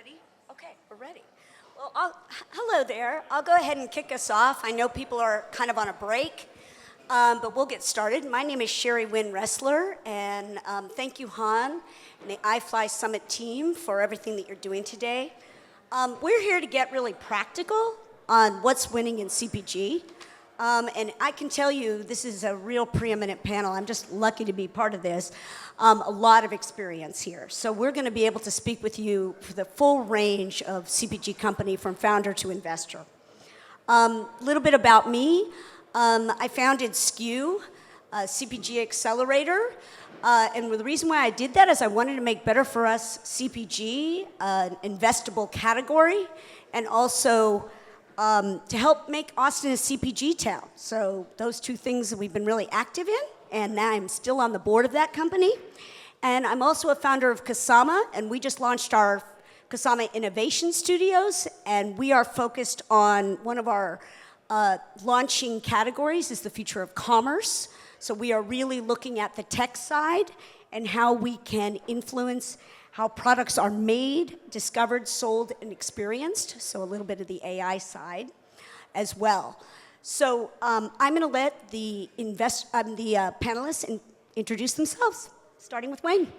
Ready? Okay, we're ready. Well, hello there. I'll go ahead and kick us off. I know people are kind of on a break, but we'll get started. My name is Shari Wynne Ressler, and thank you, Han, and the iFly Summit team for everything that you're doing today. We're here to get really practical on what's winning in CPG. And I can tell you, this is a real preeminent panel. I'm just lucky to be part of this. A lot of experience here. So we're going to be able to speak with you for the full range of CPG company from founder to investor. A little bit about me. I founded SKU, a CPG accelerator. And the reason why I did that is I wanted to make better for us CPG, an investable category, and also to help make Austin a CPG town. So those two things that we've been really active in, and now I'm still on the board of that company. And I'm also a founder of Kasama, and we just launched our Kasama Innovation Studios, and we are focused on one of our launching categories is the future of commerce. So we are really looking at the tech side and how we can influence how products are made, discovered, sold, and experienced. So a little bit of the AI side as well. So I'm going to let the panelists introduce themselves, starting with Wayne.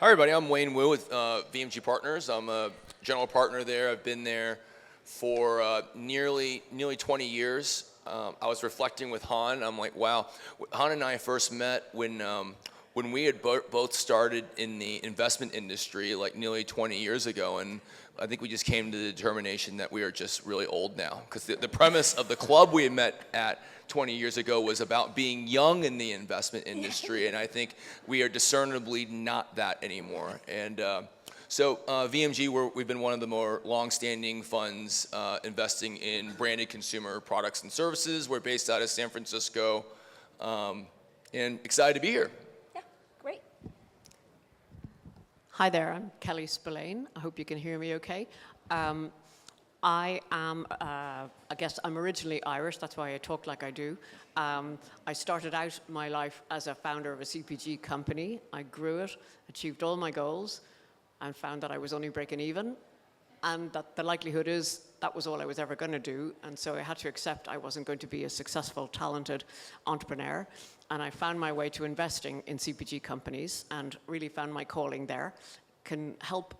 Hi, everybody. I'm Wayne Wu with VMG Partners. I'm a general partner there. I've been there for nearly 20 years. I was reflecting with Han. I'm like, wow. Han and I first met when we had both started in the investment industry like nearly 20 years ago, and I think we just came to the determination that we are just really old now, because the premise of the club we had met at 20 years ago was about being young in the investment industry, and I think we are discernibly not that anymore. And so VMG, we've been one of the more long-standing funds investing in branded consumer products and services. We're based out of San Francisco, and excited to be here. Great. Hi there, I'm Kelly Spillane. I hope you can hear me okay. I am, I guess I'm originally Irish, that's why I talk like I do. I started out my life as a founder of a CPG company. I grew it, achieved all my goals, and found that I was only breaking even, and that the likelihood is that was all I was ever going to do, and so I had to accept I wasn't going to be a successful, talented entrepreneur. And I found my way to investing in CPG companies and really found my calling there. Can help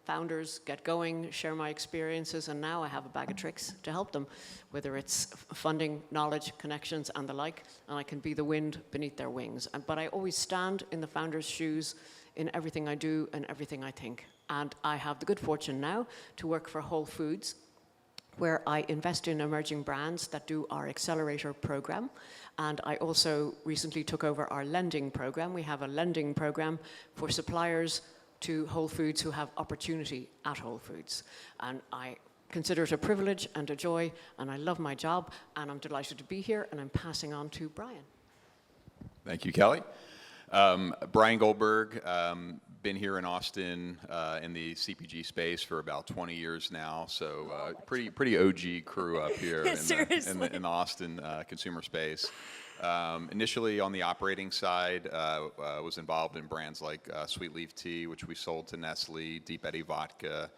founders get going, share my experiences, and now I have a bag of tricks to help them, whether it's funding, knowledge, connections, and the like, and I can be the wind beneath their wings. But I always stand in the founder's shoes in everything I do and everything I think. And I have the good fortune now to work for Whole Foods, where I invest in emerging brands that do our accelerator program. And I also recently took over our lending program. We have a lending program for suppliers to Whole Foods who have opportunity at Whole Foods. And I consider it a privilege and a joy, and I love my job, and I'm delighted to be here, and I'm passing on to Brian. Thank you, Kelly. Brian Goldberg, been here in Austin in the CPG space for about 20 years now, so pretty OG crew up here in the Austin consumer space. Initially on the operating side, was involved in brands like Sweet Leaf Tea, which we sold to Nestle, Deep Eddy Vodka,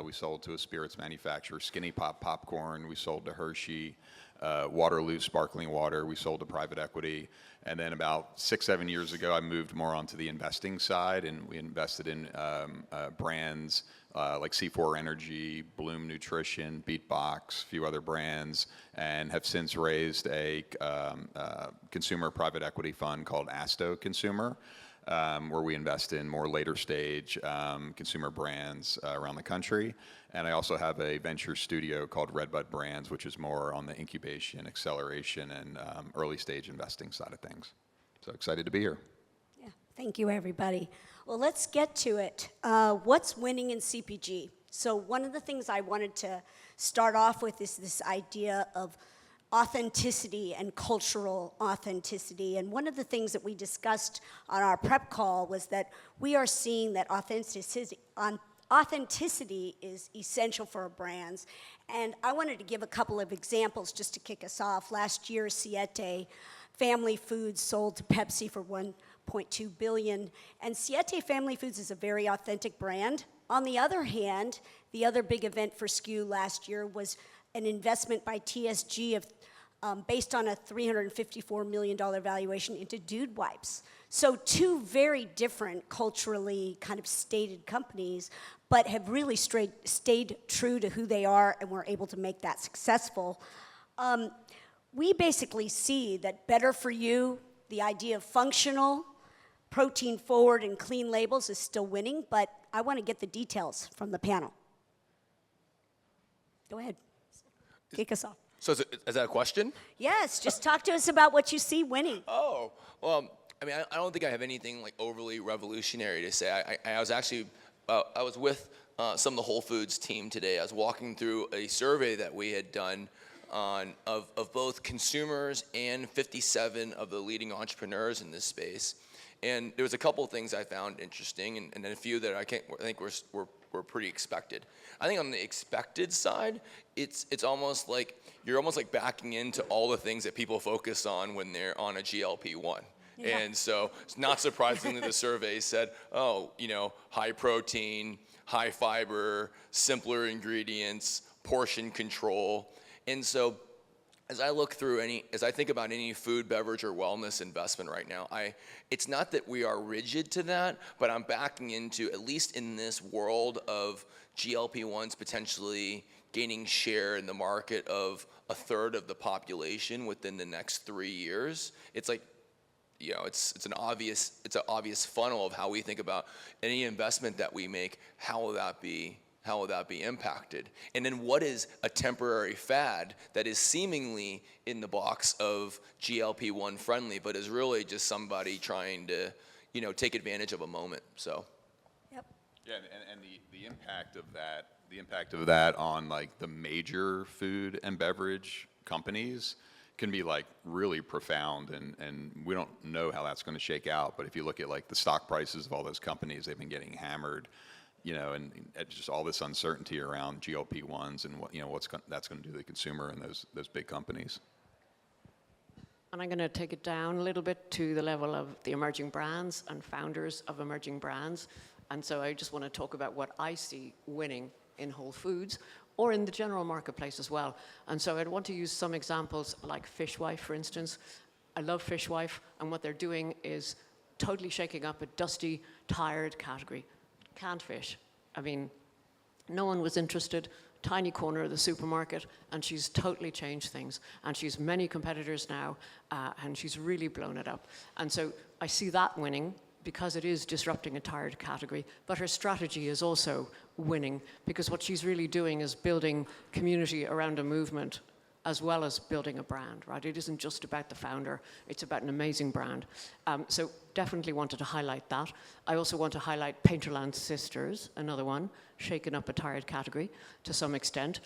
we sold to a spirits manufacturer, Skinny Pop Popcorn, we sold to Hershey, Waterloo Sparkling Water, we sold to private equity. And then about 6-7 years ago, I moved more onto the investing side, and we invested in brands like C4 Energy, Bloom Nutrition, Beatbox, a few other brands, and have since raised a consumer private equity fund called Astō Consumer, where we invest in more later stage consumer brands around the country. And I also have a venture studio called Redbud Brands, which is more on the incubation, acceleration, and early stage investing side of things. So excited to be here. Yeah, thank you, everybody. Well, let's get to it. What's winning in CPG? So one of the things I wanted to start off with is this idea of authenticity and cultural authenticity. And one of the things that we discussed on our prep call was that we are seeing that authenticity is essential for our brands. And I wanted to give a couple of examples just to kick us off. Last year, Siete Family Foods sold to Pepsi for $1.2 billion. And Siete Family Foods is a very authentic brand. On the other hand, the other big event for SKU last year was an investment by TSG of based on a $354 million valuation into Dude Wipes. So two very different culturally kind of stated companies, but have really stayed true to who they are and were able to make that successful. We basically see that better for you, the idea of functional, protein forward, and clean labels is still winning, but I want to get the details from the panel. Go ahead. Kick us off. So is that a question? Yes, just talk to us about what you see winning. Oh, well, I mean, I don't think I have anything like overly revolutionary to say. I was actually, I was with some of the Whole Foods team today. I was walking through a survey that we had done of both consumers and 57 of the leading entrepreneurs in this space. And there was a couple of things I found interesting, and then a few that I think were pretty expected. I think on the expected side, it's almost like you're almost like backing into all the things that people focus on when they're on a GLP-1. Yeah. And so, not surprisingly, the survey said, oh, you know, high protein, high fiber, simpler ingredients, portion control. And so, as I think about any food, beverage, or wellness investment right now, it's not that we are rigid to that, but I'm backing into, at least in this world of GLP-1s potentially gaining share in the market of a third of the population within the next 3 years. It's like, you know, it's an obvious funnel of how we think about any investment that we make. How will that be impacted? And then what is a temporary fad that is seemingly in the box of GLP-1 friendly, but is really just somebody trying to, you know, take advantage of a moment. So. Yep. Yeah, and the impact of that on like the major food and beverage companies can be like really profound, and we don't know how that's going to shake out. But if you look at like the stock prices of all those companies, they've been getting hammered. You know, and just all this uncertainty around GLP-1s and what, you know, that's going to do to the consumer and those big companies. And I'm going to take it down a little bit to the level of the emerging brands and founders of emerging brands. And so I just want to talk about what I see winning in Whole Foods or in the general marketplace as well. And so I'd want to use some examples like Fishwife, for instance. I love Fishwife, and what they're doing is totally shaking up a dusty, tired category. Canned fish. I mean, no one was interested. Tiny corner of the supermarket, and she's totally changed things. And she's many competitors now, and she's really blown it up. And so I see that winning because it is disrupting a tired category, but her strategy is also winning because what she's really doing is building community around a movement as well as building a brand, right? It isn't just about the founder, it's about an amazing brand. So definitely wanted to highlight that. I also want to highlight Painterland Sisters, another one, shaking up a tired category to some extent.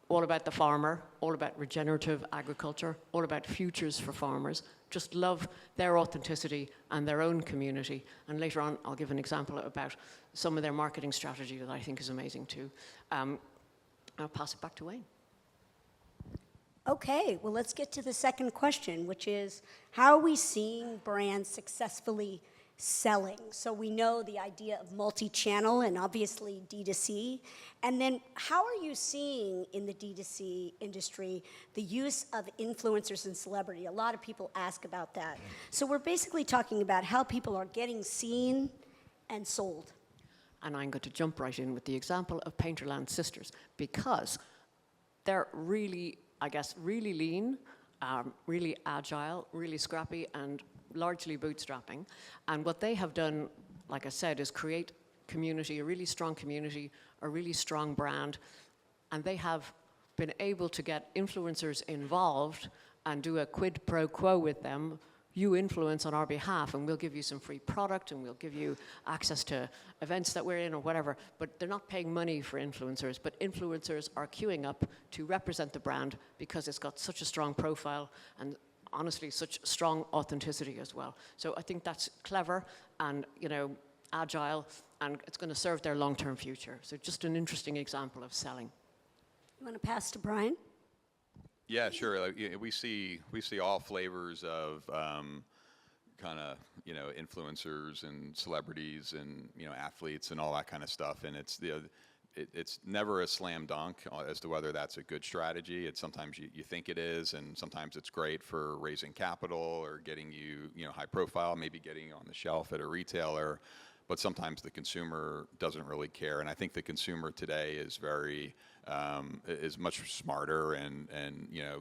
All about the farmer, all about regenerative agriculture, all about futures for farmers. Just love their authenticity and their own community. And later on, I'll give an example about some of their marketing strategy that I think is amazing too. I'll pass it back to Wayne. Okay, well, let's get to the second question, which is, how are we seeing brands successfully selling? So we know the idea of multi-channel and obviously D2C. And then how are you seeing in the D2C industry the use of influencers and celebrity? A lot of people ask about that. So we're basically talking about how people are getting seen and sold. And I'm going to jump right in with the example of Painterland Sisters because they're really, I guess, really lean, really agile, really scrappy, and largely bootstrapping. And what they have done, like I said, is create community, a really strong community, a really strong brand. And they have been able to get influencers involved and do a quid pro quo with them. You influence on our behalf, and we'll give you some free product, and we'll give you access to events that we're in or whatever. But they're not paying money for influencers, but influencers are queuing up to represent the brand because it's got such a strong profile and honestly such strong authenticity as well. So I think that's clever and, you know, agile, and it's going to serve their long-term future. So just an interesting example of selling. You want to pass to Brian? Yeah, sure. Like, we see all flavors of kind of, influencers and celebrities and, athletes and all that kind of stuff. And it's never a slam dunk as to whether that's a good strategy. It's sometimes you think it is, and sometimes it's great for raising capital or getting you, high profile, maybe getting you on the shelf at a retailer. But sometimes the consumer doesn't really care, and I think the consumer today is is much smarter and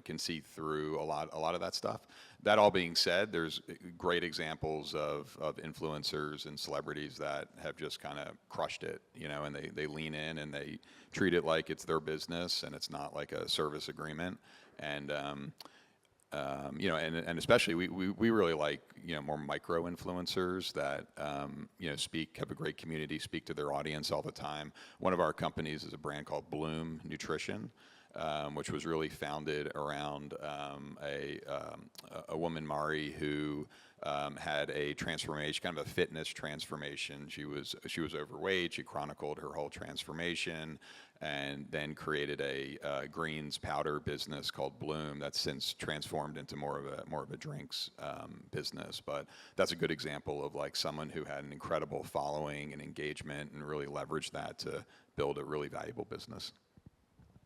can see through a lot of that stuff. That all being said, there's great examples of influencers and celebrities that have just kind of crushed it, and they lean in and they treat it like it's their business and it's not like a service agreement. And and especially we really like more micro influencers that have a great community, speak to their audience all the time. One of our companies is a brand called Bloom Nutrition, which was really founded around a woman, Mari, who had a transformation, kind of a fitness transformation. She was overweight. She chronicled her whole transformation, and then created a greens powder business called Bloom that's since transformed into more of a drinks business. But that's a good example of like someone who had an incredible following and engagement and really leveraged that to build a really valuable business.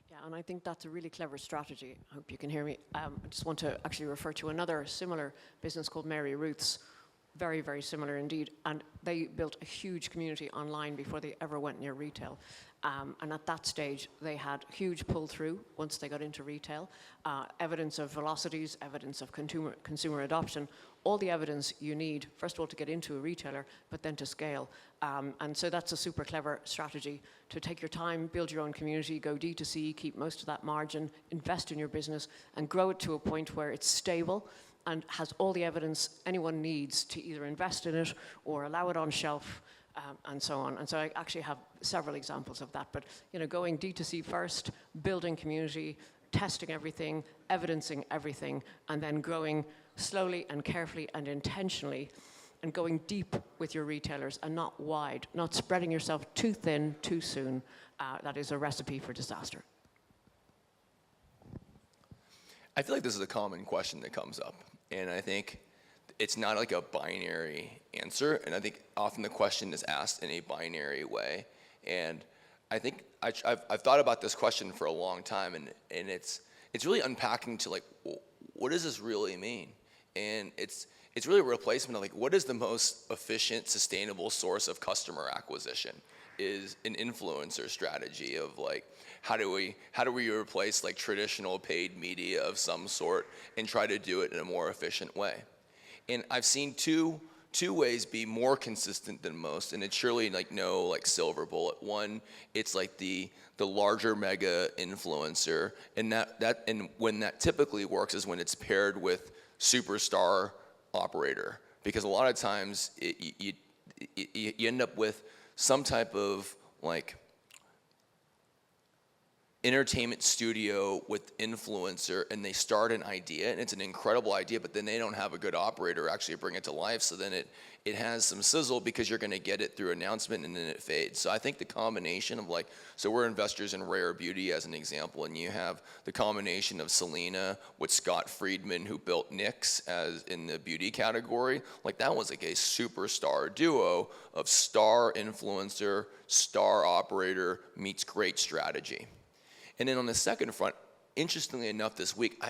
Yeah, and I think that's a really clever strategy. I hope you can hear me. I just want to actually refer to another similar business called Mary Ruth's. Very, very similar indeed. And they built a huge community online before they ever went near retail. And at that stage, they had huge pull-through once they got into retail. Evidence of velocities, evidence of consumer adoption, all the evidence you need, first of all, to get into a retailer, but then to scale. And so that's a super clever strategy to take your time, build your own community, go D2C, keep most of that margin, invest in your business, and grow it to a point where it's stable and has all the evidence anyone needs to either invest in it or allow it on shelf, and so on. And so I actually have several examples of that. But going D2C first, building community, testing everything, evidencing everything, and then growing slowly and carefully and intentionally, and going deep with your retailers and not wide, not spreading yourself too thin too soon. That is a recipe for disaster. I feel like this is a common question that comes up, and I think it's not like a binary answer, and I think often the question is asked in a binary way. And I think I've thought about this question for a long time, and it's really unpacking to like, what does this really mean? And it's really a replacement of like, what is the most efficient, sustainable source of customer acquisition? Is an influencer strategy of like, how do we replace like traditional paid media of some sort and try to do it in a more efficient way? And I've seen two ways be more consistent than most, and it's surely like no like silver bullet. One, it's like the larger mega influencer, and and when that typically works is when it's paired with superstar operator, because a lot of times you end up with some type of like entertainment studio with influencer, and they start an idea and it's an incredible idea, but then they don't have a good operator actually bring it to life. So then it has some sizzle because you're going to get it through announcement and then it fades. So I think the combination of like, so we're investors in Rare Beauty as an example, and you have the combination of Selena with Scott Friedman, who built NYX as in the beauty category. Like that was like a superstar duo of star influencer, star operator meets great strategy. And then on the second front, interestingly enough, this week,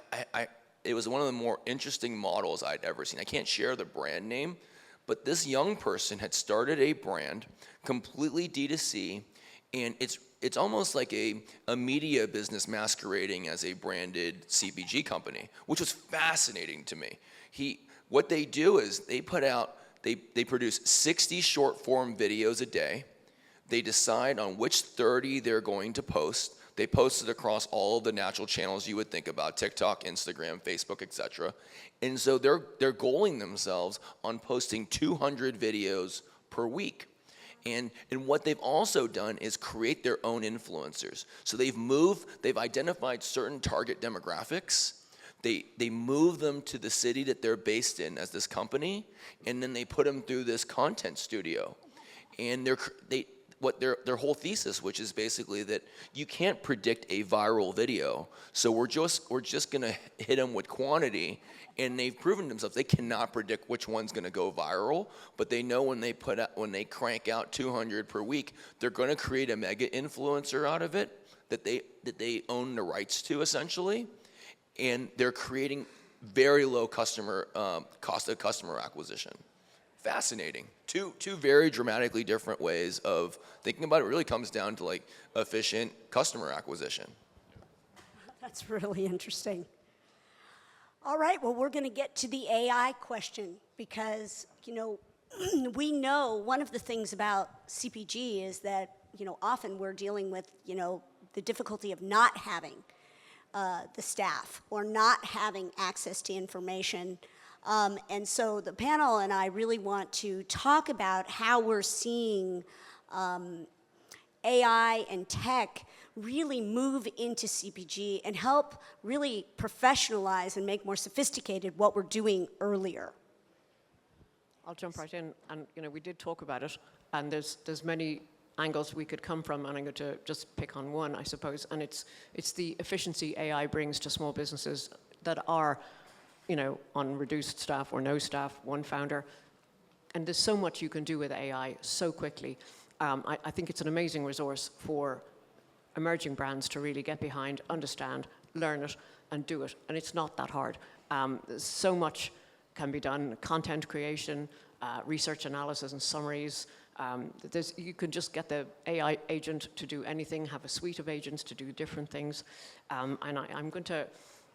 it was one of the more interesting models I'd ever seen. I can't share the brand name, but this young person had started a brand completely D2C, and it's almost like a media business masquerading as a branded CPG company, which was fascinating to me. What they do is they produce 60 short form videos a day. They decide on which 30 they're going to post. They post it across all of the natural channels you would think about: TikTok, Instagram, Facebook, etc. And so they're goaling themselves on posting 200 videos per week. And what they've also done is create their own influencers. So they've identified certain target demographics. They move them to the city that they're based in as this company, and then they put them through this content studio. And what their whole thesis, which is basically that you can't predict a viral video. So we're just gonna hit them with quantity, and they've proven themselves they cannot predict which one's gonna go viral, but they know when they crank out 200 per week, they're gonna create a mega influencer out of it that they own the rights to essentially, and they're creating very low customer cost of customer acquisition. Fascinating. Two very dramatically different ways of thinking about it. Really comes down to like efficient customer acquisition. That's really interesting. All right, well, we're going to get to the AI question because, we know one of the things about CPG is that, often we're dealing with, the difficulty of not having the staff or not having access to information. And so the panel and I really want to talk about how we're seeing AI and tech really move into CPG and help really professionalize and make more sophisticated what we're doing earlier. I'll jump right in, and we did talk about it, and there's many angles we could come from, and I'm going to just pick on one, I suppose, and it's the efficiency AI brings to small businesses that are, on reduced staff or no staff, one founder, and there's so much you can do with AI so quickly. I think it's an amazing resource for emerging brands to really get behind, understand, learn it, and do it, and it's not that hard. So much can be done: content creation, research analysis and summaries. You can just get the AI agent to do anything, have a suite of agents to do different things. And I'm going to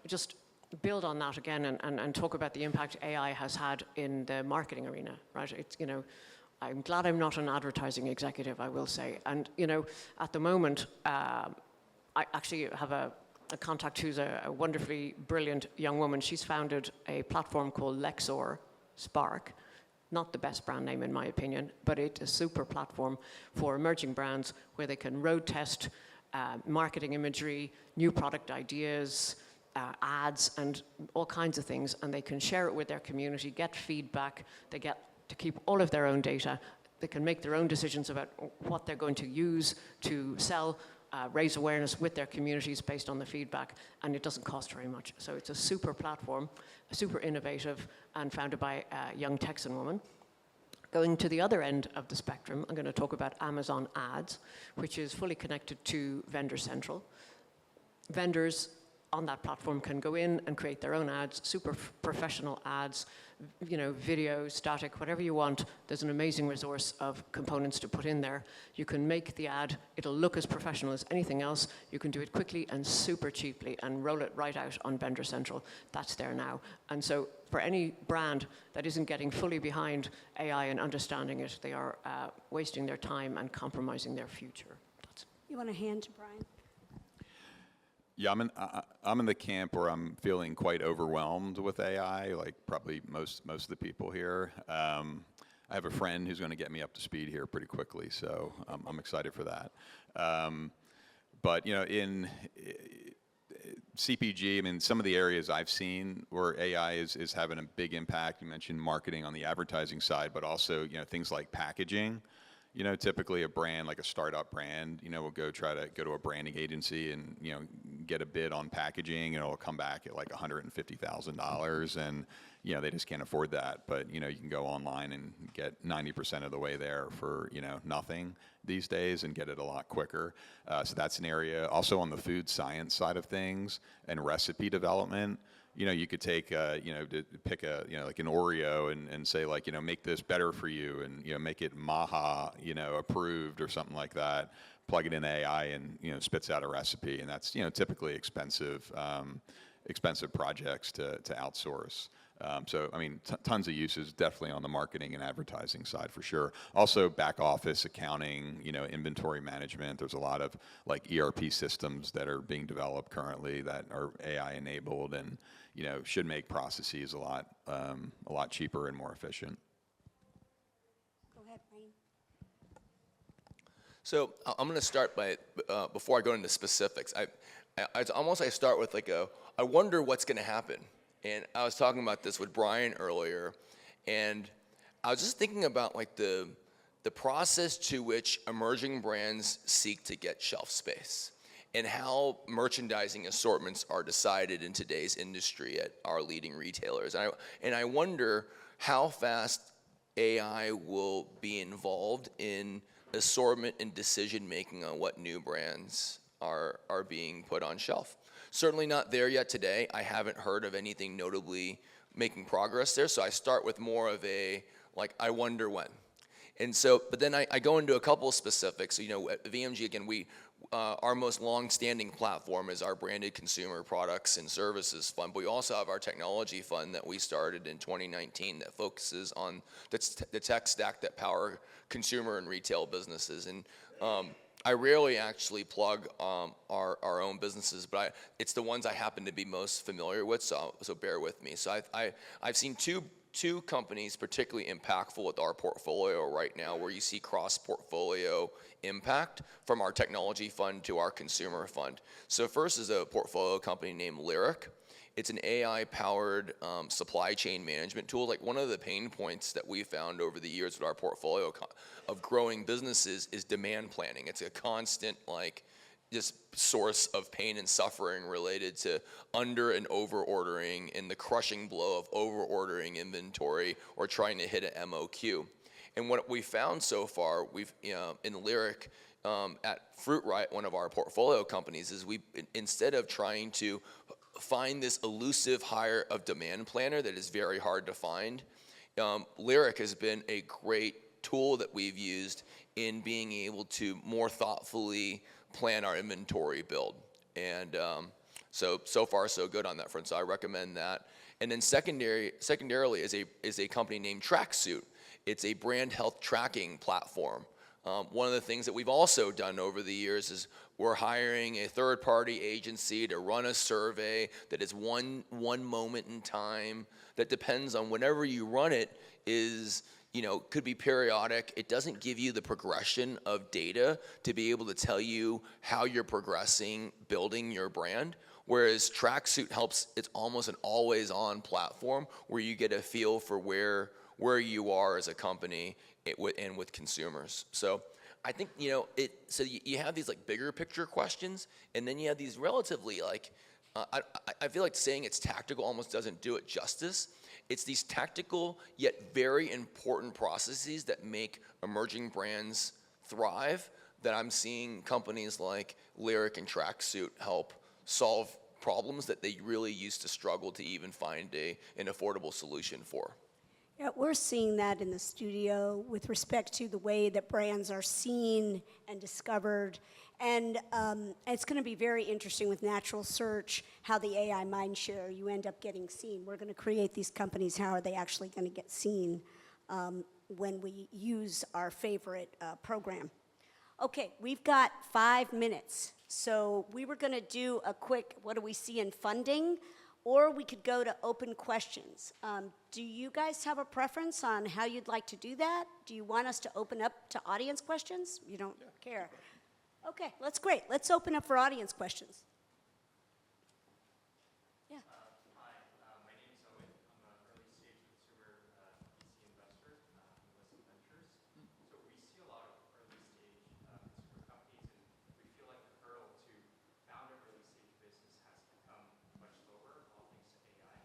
just build on that again and talk about the impact AI has had in the marketing arena, right? It's, I'm glad I'm not an advertising executive, I will say. And, at the moment, I actually have a contact who's a wonderfully brilliant young woman. She's founded a platform called Lexor Spark. Not the best brand name in my opinion, but it's a super platform for emerging brands where they can road test marketing imagery, new product ideas, ads, and all kinds of things, and they can share it with their community, get feedback, they get to keep all of their own data, they can make their own decisions about what they're going to use to sell, raise awareness with their communities based on the feedback, and it doesn't cost very much. So it's a super platform, super innovative, and founded by a young Texan woman. Going to the other end of the spectrum, I'm going to talk about Amazon Ads, which is fully connected to Vendor Central. Vendors on that platform can go in and create their own ads, super professional ads, video, static, whatever you want. There's an amazing resource of components to put in there. You can make the ad, it'll look as professional as anything else. You can do it quickly and super cheaply and roll it right out on Vendor Central. That's there now. And so for any brand that isn't getting fully behind AI and understanding it, they are wasting their time and compromising their future. You want a hand to Brian? Yeah, I'm in the camp where I'm feeling quite overwhelmed with AI, like probably most of the people here. I have a friend who's going to get me up to speed here pretty quickly, so I'm excited for that. But in CPG, some of the areas I've seen where AI is having a big impact. You mentioned marketing on the advertising side, but also things like packaging. Typically a brand, like a startup brand, will go to a branding agency and, get a bid on packaging, and it'll come back at like $150,000, and, they just can't afford that. But, you can go online and get 90% of the way there for, nothing these days and get it a lot quicker. So that's an area. Also on the food science side of things and recipe development. You could take, to pick like an Oreo and say like, make this better for you, and, make it MAHA, approved or something like that. Plug it in AI and, spits out a recipe. And that's, typically expensive projects to outsource. So, tons of uses definitely on the marketing and advertising side for sure. Also back office accounting, inventory management. There's a lot of like ERP systems that are being developed currently that are AI enabled and, should make processes a lot cheaper and more efficient. Go ahead, Brian. So I'm going to start by, before I go into specifics, I start with like I wonder what's going to happen. And I was talking about this with Brian earlier, and I was just thinking about like the the process to which emerging brands seek to get shelf space and how merchandising assortments are decided in today's industry at our leading retailers. And I wonder how fast AI will be involved in assortment and decision making on what new brands are being put on shelf. Certainly not there yet today. I haven't heard of anything notably making progress there, so I start with more of a, like, I wonder when. And so, but then I go into a couple of specifics. You know, at VMG, again, our most long-standing platform is our branded consumer products and services fund, but we also have our technology fund that we started in 2019 that focuses on the tech stack that power consumer and retail businesses. And I rarely actually plug our own businesses, but it's the ones I happen to be most familiar with, so bear with me. So I've seen two companies particularly impactful with our portfolio right now, where you see cross-portfolio impact from our technology fund to our consumer fund. So first is a portfolio company named Lyric. It's an AI-powered supply chain management tool. Like, one of the pain points that we found over the years with our portfolio of growing businesses is demand planning. It's a constant, like, just source of pain and suffering related to under and over ordering and the crushing blow of over ordering inventory or trying to hit an MOQ. And what we found so far, in Lyric, at Fruit Riot, one of our portfolio companies, is instead of trying to find this elusive hire of demand planner that is very hard to find, Lyric has been a great tool that we've used in being able to more thoughtfully plan our inventory build. And so far so good on that front, so I recommend that. And then secondarily is a company named Tracksuit. It's a brand health tracking platform. One of the things that we've also done over the years is we're hiring a third-party agency to run a survey that is one moment in time, that depends on whenever you run it, is, you know, could be periodic. It doesn't give you the progression of data to be able to tell you how you're progressing building your brand. Whereas Tracksuit helps, it's almost an always-on platform where you get a feel for where you are as a company and with consumers. So I think, you know, so you have these, like, bigger picture questions, and then you have these relatively, like, I feel like saying it's tactical almost doesn't do it justice. It's these tactical yet very important processes that make emerging brands thrive that I'm seeing companies like Lyric and Tracksuit help solve problems that they really used to struggle to even find an affordable solution for. Yeah, we're seeing that in the studio with respect to the way that brands are seen and discovered. And it's going to be very interesting with natural search, how the AI mind share, you end up getting seen. We're going to create these companies. How are they actually going to get seen when we use our favorite program? Okay, we've got 5 minutes. So we were going to do a quick, what do we see in funding? Or we could go to open questions. Do you guys have a preference on how you'd like to do that? Do you want us to open up to audience questions? You don't care. Okay, that's great. Let's open up for audience questions. Yeah. Hi, my name is Owen. I'm an early stage consumer VC investor in Wynne Ventures. So we see a lot of early stage consumer companies, and we feel like the hurdle to found an early stage business has become much lower, all thanks to AI.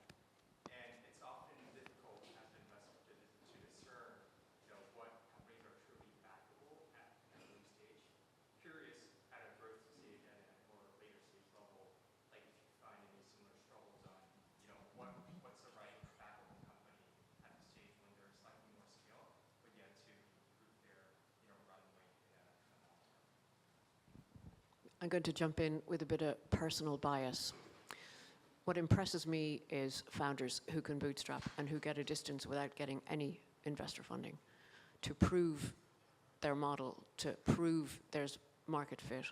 And it's often difficult as an investor to discern, you know, what companies are truly backable at an early stage. Curious at a growth stage and at a more later stage level, like, if you find any similar struggles on, you know, what's the right backable company at the stage when they're slightly more scale, but yet to improve their, you know, runway in a long term. I'm going to jump in with a bit of personal bias. What impresses me is founders who can bootstrap and who get a distance without getting any investor funding to prove their model, to prove there's market fit,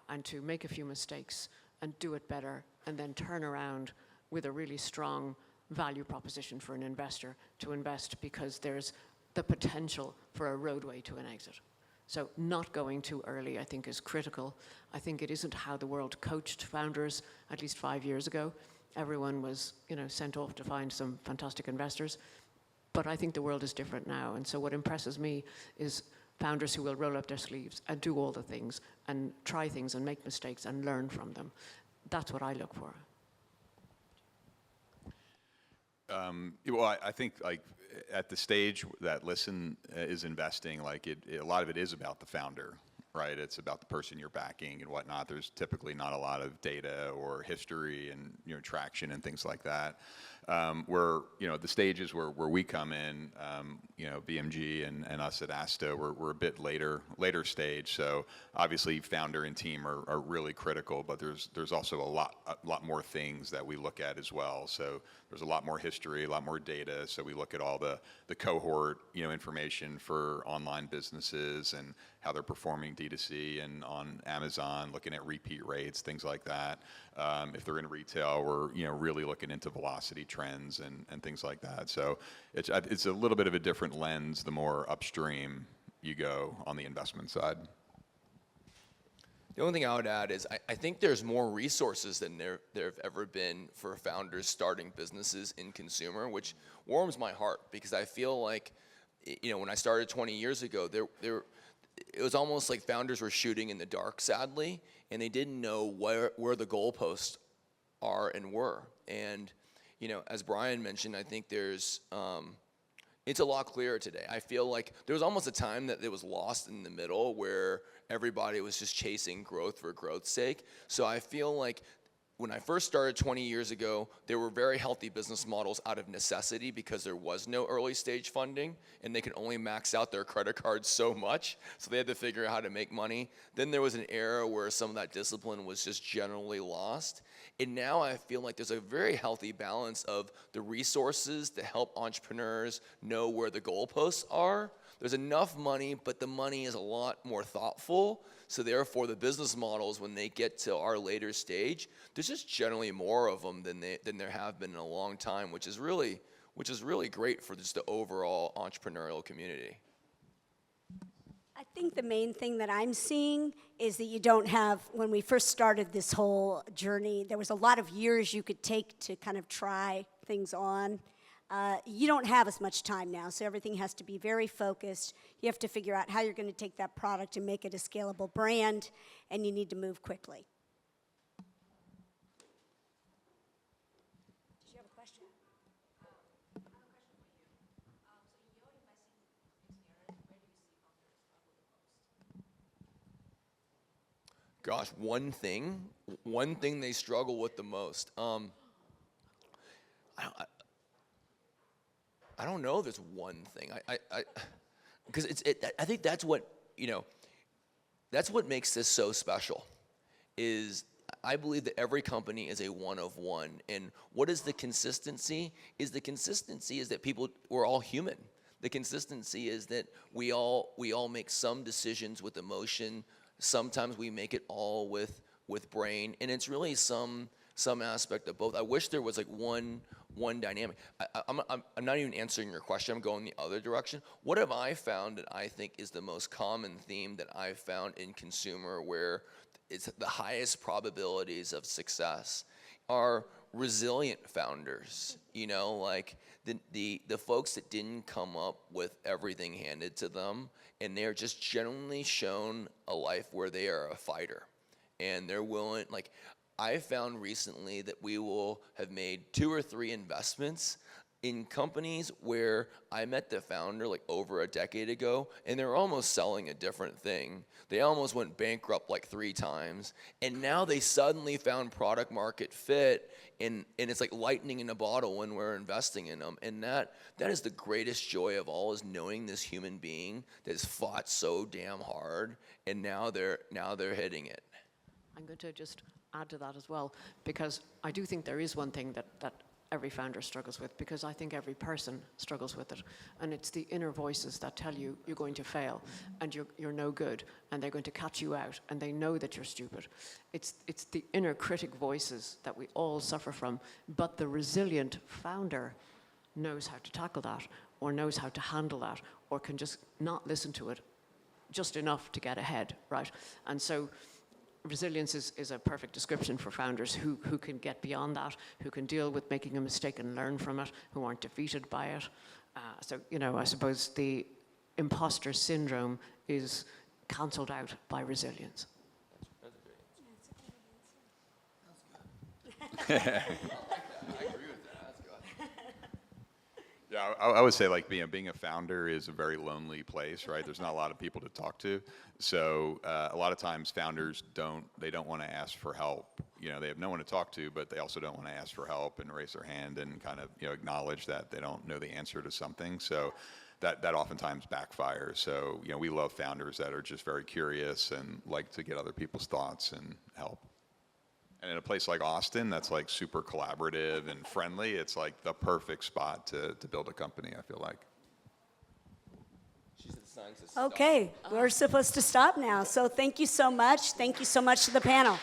and to make a few mistakes and do it better, and then turn around with a really strong value proposition for an investor to invest because there's the potential for a roadway to an exit. So not going too early, I think, is critical. I think it isn't how the world coached founders at least 5 years ago. Everyone was, you know, sent off to find some fantastic investors. But I think the world is different now. And so what impresses me is founders who will roll up their sleeves and do all the things and try things and make mistakes and learn from them. That's what I look for. Well, I think like at the stage that Listen is investing, like a lot of it is about the founder, right? It's about the person you're backing and whatnot. There's typically not a lot of data or history and traction and things like that. Where the stages where we come in, BMG and us at Astō, we're a bit later stage. So obviously founder and team are really critical, but there's also a lot more things that we look at as well. So there's a lot more history, a lot more data. So we look at all the cohort information for online businesses and how they're performing D2C and on Amazon, looking at repeat rates, things like that. If they're in retail, we're really looking into velocity trends and things like that. So it's a little bit of a different lens the more upstream you go on the investment side. The only thing I would add is I think there's more resources than there have ever been for founders starting businesses in consumer, which warms my heart because I feel like, when I started 20 years ago, it was almost like founders were shooting in the dark, sadly, and they didn't know where the goalposts are and were. And, as Brian mentioned, I think it's a lot clearer today. I feel like there was almost a time that it was lost in the middle where everybody was just chasing growth for growth's sake. So I feel like when I first started 20 years ago, there were very healthy business models out of necessity because there was no early stage funding and they could only max out their credit cards so much. So they had to figure out how to make money. Then there was an era where some of that discipline was just generally lost. And now I feel like there's a very healthy balance of the resources to help entrepreneurs know where the goalposts are. There's enough money, but the money is a lot more thoughtful. So therefore, the business models, when they get to our later stage, there's just generally more of them than there have been in a long time, which is really great for just the overall entrepreneurial community. I think the main thing that I'm seeing is that you don't have, when we first started this whole journey, there was a lot of years you could take to kind of try things on. You don't have as much time now, so everything has to be very focused. You have to figure out how you're going to take that product and make it a scalable brand, and you need to move quickly. Did you have a question? I have a question for you. So in your investing experience, where do you see founders struggle the most? Gosh, one thing they struggle with the most. I don't know if there's one thing. Because I think that's what makes this so special. Is I believe that every company is a one of one. And what is the consistency? Is that we're all human. The consistency is that we all make some decisions with emotion. Sometimes we make it all with brain, and it's really some aspect of both. I wish there was like one dynamic. I'm not even answering your question. I'm going the other direction. What have I found that I think is the most common theme that I've found in consumer, where it's the highest probabilities of success, are resilient founders. Like the folks that didn't come up with everything handed to them, and they're just genuinely shown a life where they are a fighter, and they're willing. Like, I found recently that we will have made 2 or 3 investments in companies where I met the founder like over a decade ago, and they're almost selling a different thing. They almost went bankrupt like 3 times, and now they suddenly found product market fit, and it's like lightning in a bottle when we're investing in them. And that is the greatest joy of all, is knowing this human being that has fought so damn hard, and now they're hitting it. I'm going to just add to that as well, because I do think there is one thing that every founder struggles with, because I think every person struggles with it, and it's the inner voices that tell you you're going to fail and you're no good, and they're going to catch you out, and they know that you're stupid. It's the inner critic voices that we all suffer from, but the resilient founder knows how to tackle that, or knows how to handle that, or can just not listen to it just enough to get ahead, right? And so resilience is a perfect description for founders who can get beyond that, who can deal with making a mistake and learn from it, who aren't defeated by it. So, you know, I suppose the imposter syndrome is cancelled out by resilience. Yeah, I would say like being a founder is a very lonely place, right? There's not a lot of people to talk to, so a lot of times founders don't want to ask for help. You know, they have no one to talk to, but they also don't want to ask for help and raise their hand and kind of, you know, acknowledge that they don't know the answer to something. So that oftentimes backfires. So, you know, we love founders that are just very curious and like to get other people's thoughts and help. And in a place like Austin, that's like super collaborative and friendly, it's like the perfect spot to build a company, I feel like. She said signs to stop. Okay, we're supposed to stop now. So thank you so much. Thank you so much to the panel.